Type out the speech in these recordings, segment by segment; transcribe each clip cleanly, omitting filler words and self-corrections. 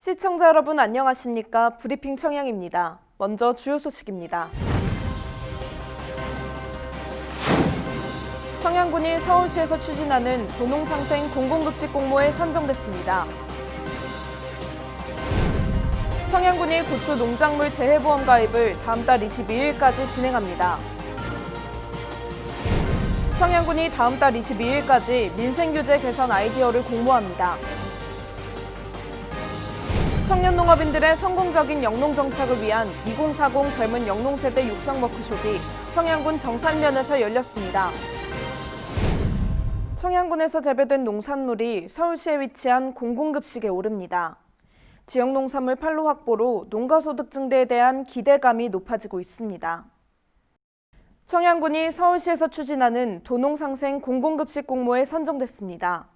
시청자 여러분 안녕하십니까? 브리핑 청양입니다. 먼저 주요 소식입니다. 청양군이 서울시에서 추진하는 도농상생 공공급식 공모에 선정됐습니다. 청양군이 고추 농작물 재해보험 가입을 다음 달 22일까지 진행합니다. 청양군이 다음 달 22일까지 민생규제 개선 아이디어를 공모합니다. 청년 농업인들의 성공적인 영농정착을 위한 2040 젊은 영농세대 육성 워크숍이 청양군 정산면에서 열렸습니다. 청양군에서 재배된 농산물이 서울시에 위치한 공공급식에 오릅니다. 지역 농산물 판로 확보로 농가소득 증대에 대한 기대감이 높아지고 있습니다. 청양군이 서울시에서 추진하는 도농상생 공공급식 공모에 선정됐습니다.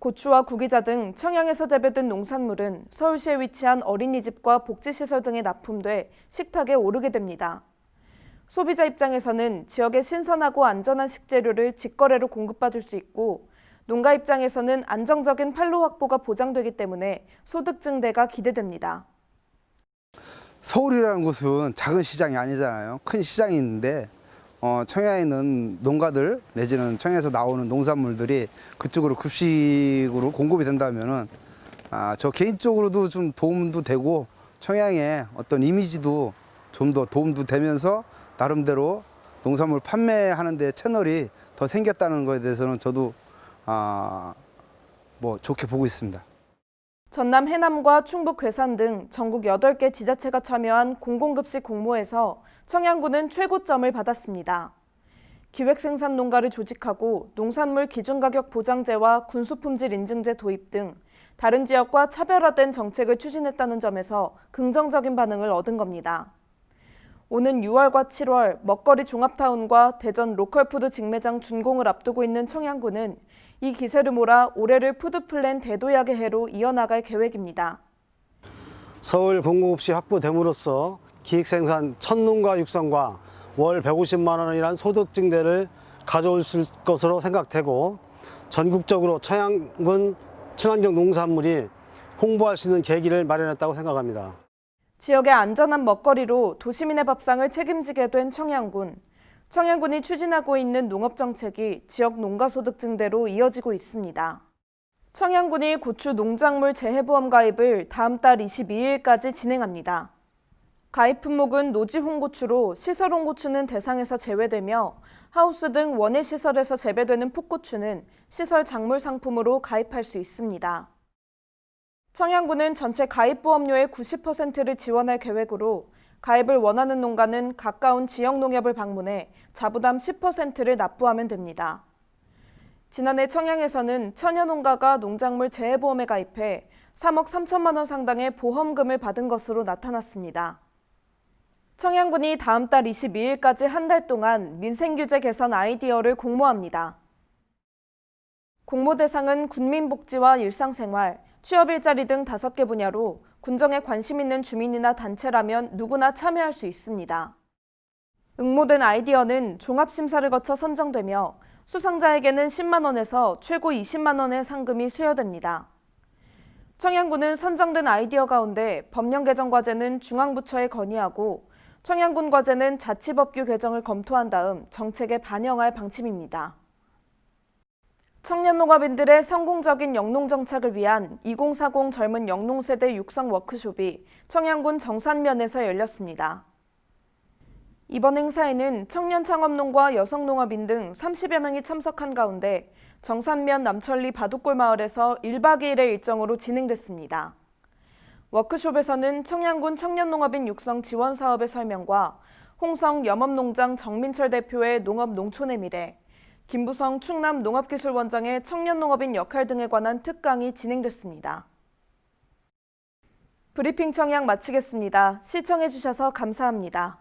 고추와 구기자 등 청양에서 재배된 농산물은 서울시에 위치한 어린이집과 복지시설 등에 납품돼 식탁에 오르게 됩니다. 소비자 입장에서는 지역의 신선하고 안전한 식재료를 직거래로 공급받을 수 있고, 농가 입장에서는 안정적인 판로 확보가 보장되기 때문에 소득 증대가 기대됩니다. 서울이라는 곳은 작은 시장이 아니잖아요. 큰 시장이 있는데 청양에 있는 농가들 내지는 청양에서 나오는 농산물들이 그쪽으로 급식으로 공급이 된다면은 저 개인적으로도 좀 도움도 되고 청양의 어떤 이미지도 좀 더 도움도 되면서 나름대로 농산물 판매하는 데 채널이 더 생겼다는 것에 대해서는 저도 좋게 보고 있습니다. 전남 해남과 충북 괴산 등 전국 8개 지자체가 참여한 공공급식 공모에서 청양군은 최고점을 받았습니다. 기획생산 농가를 조직하고 농산물 기준가격 보장제와 군수품질 인증제 도입 등 다른 지역과 차별화된 정책을 추진했다는 점에서 긍정적인 반응을 얻은 겁니다. 오는 6월과 7월 먹거리 종합타운과 대전 로컬푸드 직매장 준공을 앞두고 있는 청양군은 이 기세를 몰아 올해를 푸드플랜 대도약의 해로 이어나갈 계획입니다. 서울 공공급식 확보됨으로써 기획생산 첫 농가 육성과 월 150만 원이란 소득 증대를 가져올 것으로 생각되고, 전국적으로 청양군 친환경 농산물이 홍보할 수 있는 계기를 마련했다고 생각합니다. 지역의 안전한 먹거리로 도시민의 밥상을 책임지게 된 청양군. 청양군이 추진하고 있는 농업정책이 지역 농가소득 증대로 이어지고 있습니다. 청양군이 고추 농작물 재해보험 가입을 다음 달 22일까지 진행합니다. 가입 품목은 노지 홍고추로 시설 홍고추는 대상에서 제외되며, 하우스 등 원예 시설에서 재배되는 풋고추는 시설 작물 상품으로 가입할 수 있습니다. 청양군은 전체 가입 보험료의 90%를 지원할 계획으로 가입을 원하는 농가는 가까운 지역 농협을 방문해 자부담 10%를 납부하면 됩니다. 지난해 청양에서는 천여 농가가 농작물 재해보험에 가입해 3억 3천만 원 상당의 보험금을 받은 것으로 나타났습니다. 청양군이 다음 달 22일까지 한 달 동안 민생규제 개선 아이디어를 공모합니다. 공모 대상은 군민복지와 일상생활, 취업 일자리 등 5개 분야로 군정에 관심 있는 주민이나 단체라면 누구나 참여할 수 있습니다. 응모된 아이디어는 종합심사를 거쳐 선정되며 수상자에게는 10만 원에서 최고 20만 원의 상금이 수여됩니다. 청양군은 선정된 아이디어 가운데 법령 개정 과제는 중앙부처에 건의하고, 청양군 과제는 자치법규 개정을 검토한 다음 정책에 반영할 방침입니다. 청년 농업인들의 성공적인 영농정착을 위한 2040 젊은 영농세대 육성 워크숍이 청양군 정산면에서 열렸습니다. 이번 행사에는 청년 창업농과 여성 농업인 등 30여 명이 참석한 가운데 정산면 남천리 바둑골 마을에서 1박 2일의 일정으로 진행됐습니다. 워크숍에서는 청양군 청년농업인 육성 지원 사업의 설명과 홍성 염업농장 정민철 대표의 농업 농촌의 미래, 김부성 충남 농업기술원장의 청년농업인 역할 등에 관한 특강이 진행됐습니다. 브리핑 청양 마치겠습니다. 시청해주셔서 감사합니다.